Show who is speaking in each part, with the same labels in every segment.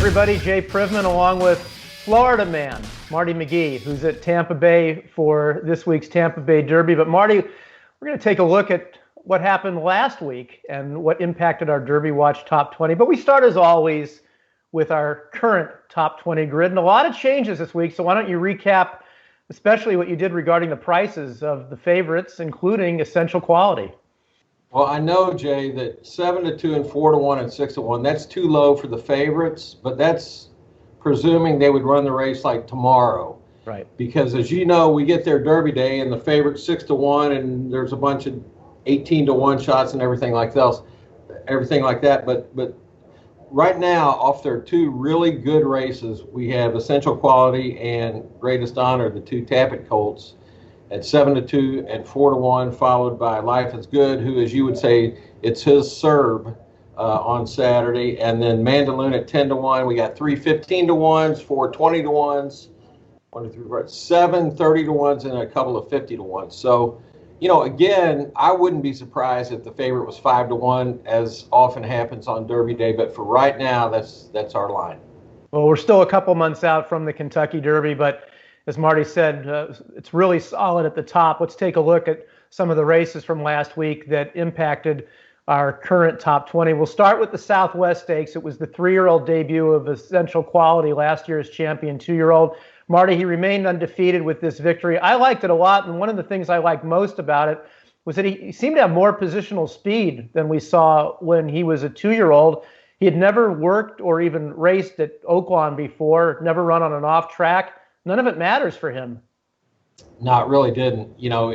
Speaker 1: everybody, Jay Privman along with Florida man Marty McGee, who's at Tampa Bay for this week's Tampa Bay Derby. But Marty, we're going to take a look at what happened last week and what impacted our Derby Watch Top 20. But we start, as always, with our current Top 20 grid. And a lot of changes this week, so why don't you recap especially what you did regarding the prices of the favorites, including Essential Quality.
Speaker 2: Well, I know, Jay, that 7-2 and 4-1 and 6-1, that's too low for the favorites, but that's presuming they would run the race like tomorrow.
Speaker 1: Right.
Speaker 2: Because as you know, we get there Derby Day and the favorite 6-1, and there's a bunch of 18-1 shots and everything like that. But right now, off their two really good races, we have Essential Quality and Greatest Honor, the two Tappet colts, at 7-2 and 4-1, followed by Life is Good, who, as you would say, it's his Serb on Saturday, and then Mandaloon at 10-1. We got 3 15-1s, 4 20-1s, 7 30-1s, and a couple of 50-1s. So, you know, again, I wouldn't be surprised if the favorite was 5-1, as often happens on Derby Day. But for right now, that's our line.
Speaker 1: Well, we're still a couple months out from the Kentucky Derby, but as Marty said, it's really solid at the top. Let's take a look at some of the races from last week that impacted our current top 20. We'll start with the Southwest Stakes. It was the 3-year-old debut of Essential Quality, last year's champion 2-year-old. Marty, he remained undefeated with this victory. I liked it a lot, and one of the things I liked most about it was that he seemed to have more positional speed than we saw when he was a 2-year-old. He had never worked or even raced at Oaklawn before, never run on an off track. None of it matters for him.
Speaker 2: No, it really didn't. You know,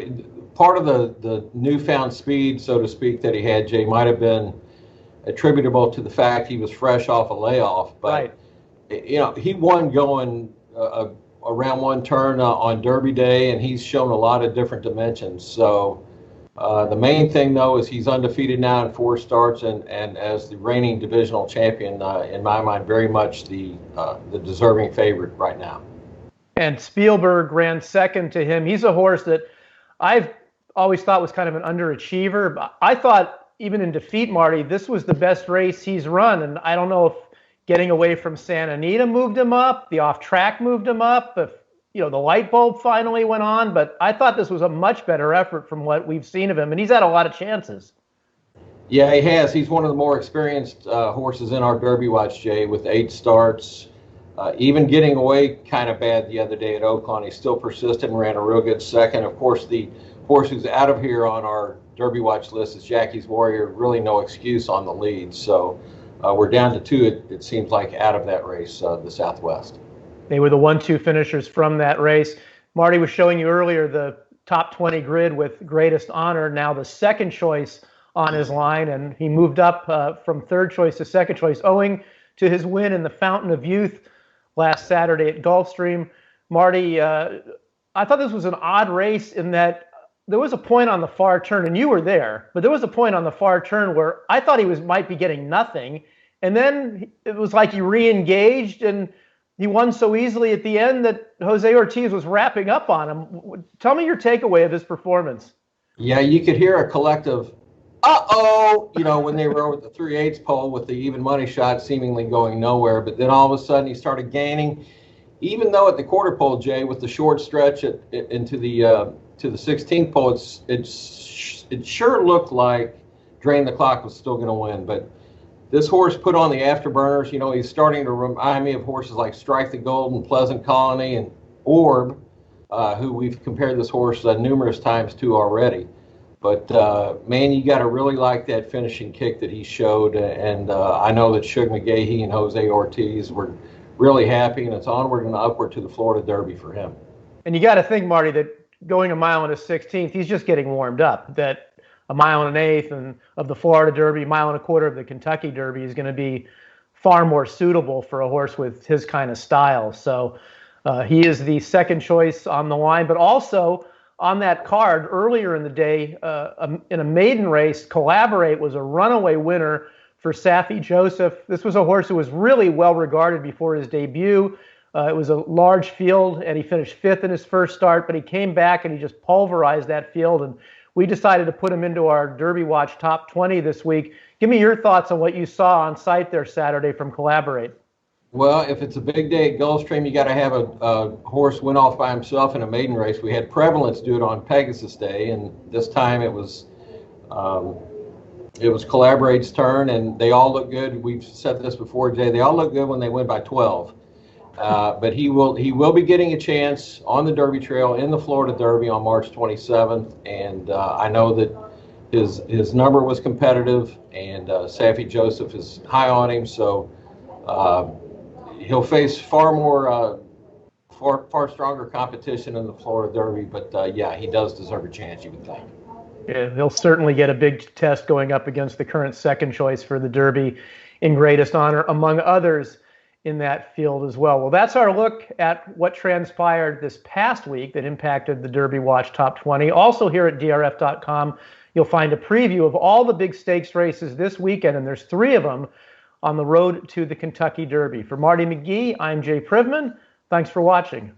Speaker 2: part of the newfound speed, so to speak, that he had, Jay, might have been attributable to the fact he was fresh off a layoff. But,
Speaker 1: right.
Speaker 2: You know, he won going around one turn on Derby Day, and he's shown a lot of different dimensions. So the main thing, though, is he's undefeated now in 4 starts, and as the reigning divisional champion, in my mind, very much the deserving favorite right now.
Speaker 1: And Spielberg ran second to him. He's a horse that I've always thought was kind of an underachiever. But I thought, even in defeat, Marty, this was the best race he's run. And I don't know if getting away from Santa Anita moved him up, the off-track moved him up, if, you know, the light bulb finally went on. But I thought this was a much better effort from what we've seen of him. And he's had a lot of chances.
Speaker 2: Yeah, he has. He's one of the more experienced horses in our Derby Watch, Jay, with 8 starts. Even getting away kind of bad the other day at Oaklawn, he still persisted and ran a real good second. Of course, the horse who's out of here on our Derby Watch list is Jackie's Warrior. Really no excuse on the lead. So we're down to 2, it seems like, out of that race, the Southwest.
Speaker 1: They were the 1-2 finishers from that race. Marty was showing you earlier the top 20 grid with Greatest Honor, now the second choice on his line, and he moved up from third choice to second choice owing to his win in the Fountain of Youth last Saturday at Gulfstream. Marty, I thought this was an odd race in that there was a point on the far turn, and you were there, but there was a point on the far turn where I thought he might be getting nothing, and then it was like he re-engaged, and he won so easily at the end that Jose Ortiz was wrapping up on him. Tell me your takeaway of this performance.
Speaker 2: Yeah, you could hear a collective uh-oh, you know, when they were over the 3/8 pole with the even money shot seemingly going nowhere. But then all of a sudden he started gaining, even though at the quarter pole, Jay, with the short stretch into the to the 16th pole, it sure looked like Drain the Clock was still going to win. But this horse put on the afterburners. You know, he's starting to remind me of horses like Strike the Gold and Pleasant Colony and Orb, who we've compared this horse numerous times to already. But, man, you got to really like that finishing kick that he showed. And I know that Shug McGahee and Jose Ortiz were really happy, and it's onward and upward to the Florida Derby for him.
Speaker 1: And you got to think, Marty, that going a mile and a 16th, he's just getting warmed up. That a mile and an eighth and of the Florida Derby, mile and a quarter of the Kentucky Derby is going to be far more suitable for a horse with his kind of style. So he is the second choice on the line, but also on that card earlier in the day, in a maiden race, Collaborate was a runaway winner for Safi Joseph. This was a horse who was really well regarded before his debut. It was a large field, and he finished 5th in his first start, but he came back and he just pulverized that field. And we decided to put him into our Derby Watch Top 20 this week. Give me your thoughts on what you saw on site there Saturday from Collaborate.
Speaker 2: Well, if it's a big day at Gulfstream, you got to have a horse win off by himself in a maiden race. We had Prevalence do it on Pegasus Day, and this time it was Collaborate's turn, and they all look good. We've said this before, Jay. They all look good when they win by 12. But he will be getting a chance on the Derby Trail in the Florida Derby on March 27th, and I know that his number was competitive, and Saffie Joseph is high on him, so he'll face far stronger competition in the Florida Derby. But yeah, he does deserve a chance, you would think.
Speaker 1: Yeah, he'll certainly get a big test going up against the current second choice for the Derby in Greatest Honor, among others in that field as well. Well, that's our look at what transpired this past week that impacted the Derby Watch Top 20. Also here at DRF.com, you'll find a preview of all the big stakes races this weekend, and there's 3 of them on the road to the Kentucky Derby. For Marty McGee, I'm Jay Privman. Thanks for watching.